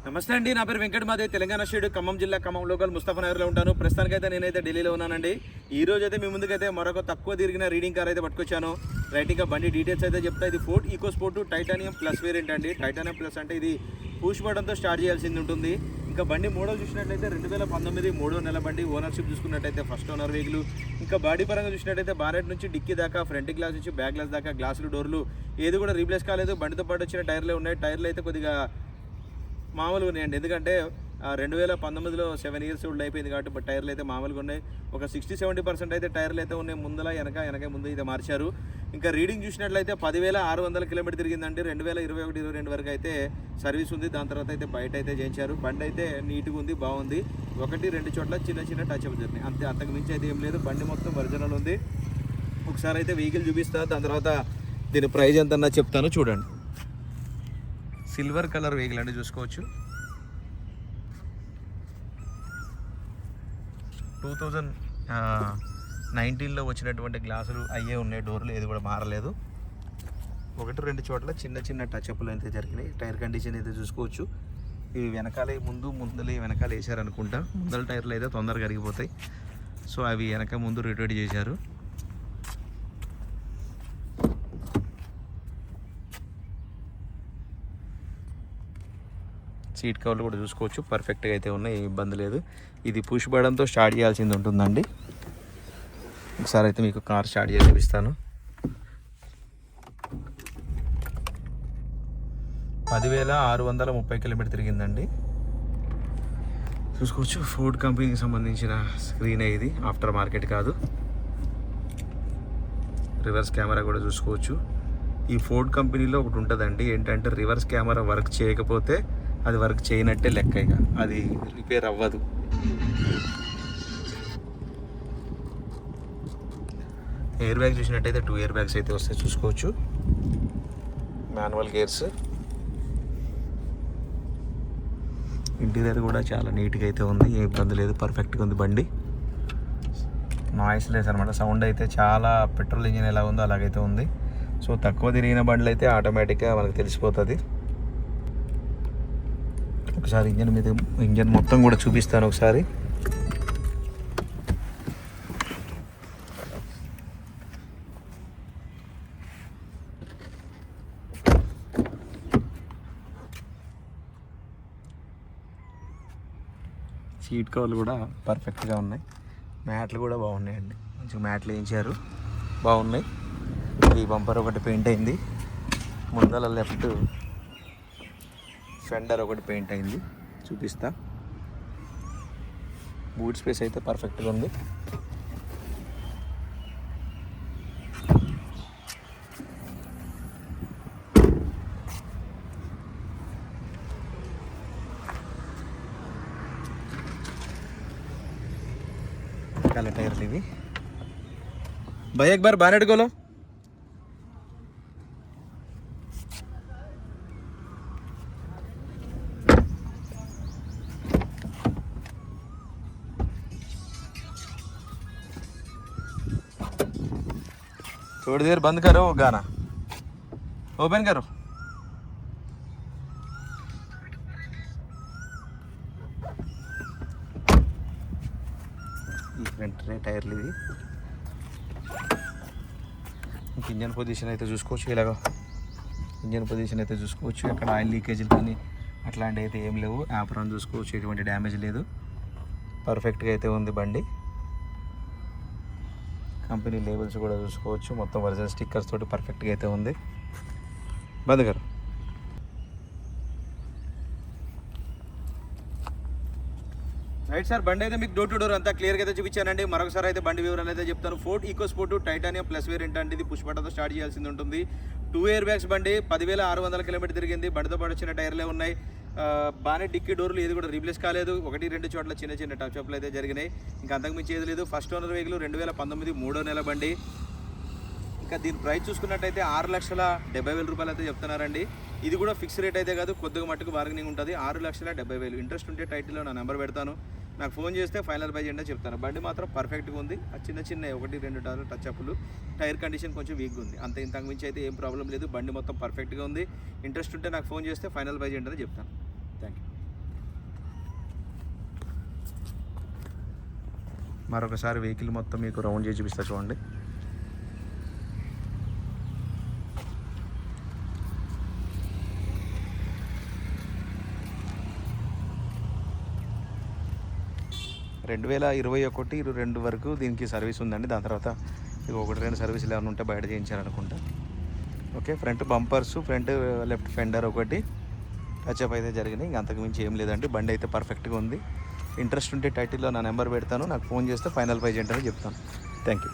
నమస్తే అండి, నా పేరు వెంకట మాదే, తెలంగాణ స్టేట్ ఖమ్మం జిల్లా ఖమ్మం లోకల్ ముస్తఫానగర్లో ఉంటాను. ప్రస్తుతానికైతే నేనైతే ఢిల్లీలో ఉన్నానండి. ఈ రోజు అయితే మీ ముందుకైతే మరొక తక్కువ తిరిగిన రీడింగ్ కార్ అయితే పట్టుకొచ్చాను. రైట్గా బండి డీటెయిల్స్ అయితే చెప్తా. ఇది Ford EcoSport titanium plus variant అండి. టైటానియం ప్లస్ అంటే ఇది పుష్ బటన్తో స్టార్ట్ చేయాల్సింది ఉంటుంది. ఇంకా బండి మోడల్ చూసినట్లయితే 2019 మూడో నెల బండి. ఓనర్షిప్ చూసుకున్నట్టయితే ఫస్ట్ ఓనర్ వెహికల్. ఇంకా బాడీ పరంగా చూసినట్టయితే బానెట్ నుంచి డిక్కీ దాకా, ఫ్రంట్ గ్లాస్ నుంచి బ్యాక్ గ్లాస్ దాకా, గ్లాసులు డోర్లు ఏది కూడా రీప్లేస్ కాలేదు. బండితో పాటు వచ్చిన టైర్లే ఉన్నాయి. టైర్లు అయితే కొద్దిగా మామూలుగా ఉన్నాయండి, ఎందుకంటే 2019లో 7 ఇయర్స్ ఓల్డ్ అయిపోయింది కాబట్టి టైర్లు అయితే మామూలుగా ఉన్నాయి. ఒక 60-70% అయితే టైర్లు అయితే ఉన్నాయి. ముందల వెనక ముందు అయితే మార్చారు. ఇంకా రీడింగ్ చూసినట్లయితే 10,600 కిలోమీటర్ తిరిగిందండి. 2021-22 వరకు అయితే సర్వీస్ ఉంది. దాని తర్వాత అయితే బయట అయితే చేయించారు. బండి అయితే నీట్గా ఉంది, బాగుంది. 1-2 చోట్ల చిన్న టచ్ అప్ జరిగినాయి అంతే, అంతకు మించి అయితే ఏం లేదు. బండి మొత్తం ఒరిజినల్ ఉంది. ఒకసారి అయితే వెహికల్ చూపిస్తా, దాని తర్వాత దీని ప్రైస్ ఎంత చెప్తాను చూడండి. సిల్వర్ కలర్ వెహికల్ అండి, చూసుకోవచ్చు. 2019లో వచ్చినటువంటి గ్లాసులు అయ్యే ఉన్నాయి. డోర్లు ఏది కూడా మారలేదు. 1-2 చోట్ల చిన్న టచ్అప్లు అయితే జరిగినాయి. టైర్ కండిషన్ అయితే చూసుకోవచ్చు. ఇవి వెనకాలే ముందలే వెనకాల వేసారనుకుంటా. ముందల టైర్లు అయితే తొందరగా కరిగిపోతాయి. సో అవి వెనక ముందు రిటైడ్ చేశారు. సీట్ కవర్లు కూడా చూసుకోవచ్చు, పర్ఫెక్ట్గా అయితే ఉన్నాయి, ఏ ఇబ్బంది లేదు. ఇది పుష్ బటన్తో స్టార్ట్ చేయాల్సింది ఉంటుందండి. ఒకసారి అయితే మీకు కార్ స్టార్ట్ చేసి చూపిస్తాను. 10,630 కిలోమీటర్ తిరిగిందండి. చూసుకోవచ్చు. ఫోర్డ్ కంపెనీకి సంబంధించిన స్క్రీన్ ఇది, ఆఫ్టర్ మార్కెట్ కాదు. రివర్స్ కెమెరా కూడా చూసుకోవచ్చు. ఈ ఫోర్డ్ కంపెనీలో ఒకటి ఉంటుందండి, ఏంటంటే రివర్స్ కెమెరా వర్క్ చేయకపోతే అది వర్క్ చేయనట్టే లెక్క, ఇక అది రిపేర్ అవ్వదు. ఎయిర్ బ్యాగ్ చూసినట్టయితే 2 ఎయిర్ బ్యాగ్స్ అయితే వస్తాయి, చూసుకోవచ్చు. Manual gears. ఇంటీరియర్ కూడా చాలా నీట్గా అయితే ఉంది, ఏ ఇబ్బంది లేదు, పర్ఫెక్ట్గా ఉంది బండి. నాయిస్ లెస్ అనమాట. సౌండ్ అయితే చాలా పెట్రోల్ ఇంజిన్ ఎలా ఉందో అలాగైతే ఉంది. సో తక్కువ తిరిగిన బండ్లు అయితే ఆటోమేటిక్గా మనకు తెలిసిపోతుంది. ఒకసారి ఇంజన్ మొత్తం కూడా చూపిస్తాను ఒకసారి. సీట్ కవర్లు కూడా పర్ఫెక్ట్గా ఉన్నాయి. మ్యాట్లు కూడా బాగున్నాయండి, మంచిగా మ్యాట్లు వేయించారు, బాగున్నాయి. ఈ బంపర్ ఒకటి పెయింట్ అయింది. ముందల లెఫ్ట్ ఫెండర్ ఒకటి పెయింట్ అయింది, చూపిస్తా. బూట్ స్పేస్ అయితే పర్ఫెక్ట్గా ఉంది. కాల టైర్లు ఇవి. భయ్ ఎక్ బార్ బానెట్ కోలో. थोड़ी देर बंद करो गाना, ओपन करो. ఈ ఫ్రంట్ టైర్లు ఇవి. ఇంజన్ పొజిషన్ అయితే చూసుకోవచ్చు. ఇలాగ ఇంజన్ పొజిషన్ అయితే చూసుకోవచ్చు. ఎక్కడ ఆయిల్ లీకేజీలు కానీ అట్లాంటివి అయితే ఏం లేవు. యాప్రాన్ చూసుకోవచ్చు, ఎటువంటి డ్యామేజ్ లేదు, పర్ఫెక్ట్గా అయితే ఉంది బండి. కంపెనీ లేబుల్స్ కూడా చూసుకోవచ్చు, మొత్తం ఒరిజినల్ స్టిక్కర్స్ తోటి పర్ఫెక్ట్గా అయితే ఉంది. బంద్ గారు. రైట్ సార్, బండి అయితే మీకు డోర్ టు డోర్ అంతా క్లియర్గా అయితే చూపించానండి. మరొకసారి అయితే బండి వివరాలు అయితే చెప్తాను. Ford EcoSport titanium plus variant అంటే ఇది పుష్ బటన్తో స్టార్ట్ చేయాల్సింది ఉంటుంది. 2 ఎయిర్ బ్యాగ్స్ బండి. 10,600 కిలోమీటర్ తిరిగింది. బండితో పాటు వచ్చిన టైర్లే ఉన్నాయి. బాగానే డిక్కీ డోర్లు ఏది కూడా రీప్లేస్ కాలేదు. 1-2 చోట్ల చిన్న టచ్ అప్లు అయితే జరిగినాయి. ఇంకా అంతకుమించి ఏది లేదు. First owner vehicle. 2019 మూడో నెల బండి. ఇంకా దీని ప్రైస్ చూసుకున్నట్టయితే 6,70,000 రూపాయలు అయితే చెప్తున్నారండి. ఇది కూడా ఫిక్స్ రేట్ అయితే కాదు, కొద్దిగా మట్టుకు బార్గెనింగ్ ఉంటుంది. 6,70,000. ఇంట్రెస్ట్ ఉంటే టైటిల్లో నా నెంబర్ పెడతాను, నాకు ఫోన్ చేస్తే ఫైనల్ ప్రైస్ ఏంటో చెప్తాను. బండి మాత్రం పర్ఫెక్ట్గా ఉంది. ఆ చిన్న 1-2 టచ్ అప్లు, టైర్ కండిషన్ కొంచెం వీక్గా ఉంది, అంతే. ఇంతకు మించి అయితే ఏం ప్రాబ్లం లేదు. బండి మొత్తం పర్ఫెక్ట్గా ఉంది. ఇంట్రెస్ట్ ఉంటే నాకు ఫోన్ చేస్తే ఫైనల్ ప్రైస్ ఏంటో చెప్తాను. Thank you. మరొకసారి వెహికల్ మొత్తం మీకు రౌండ్ చేసి చూపిస్తా చూడండి. రెండు 2021 వరకు దీనికి సర్వీస్ ఉందండి. దాని తర్వాత ఇక 1-2 సర్వీసులు ఏమైనా ఉంటే బయట చేయించారనుకుంటా. Okay, front bumpers, front left fender ఒకటి టచ్అప్ అయితే జరిగినాయి. ఇంక అంతకు మించి ఏం లేదండి. బండి అయితే పర్ఫెక్ట్గా ఉంది. ఇంట్రెస్ట్ ఉంటే టైటిల్లో నా నెంబర్ పెడతాను, నాకు ఫోన్ చేస్తే ఫైనల్ ప్రైజ్ ఏంటని చెప్తాను. Thank you.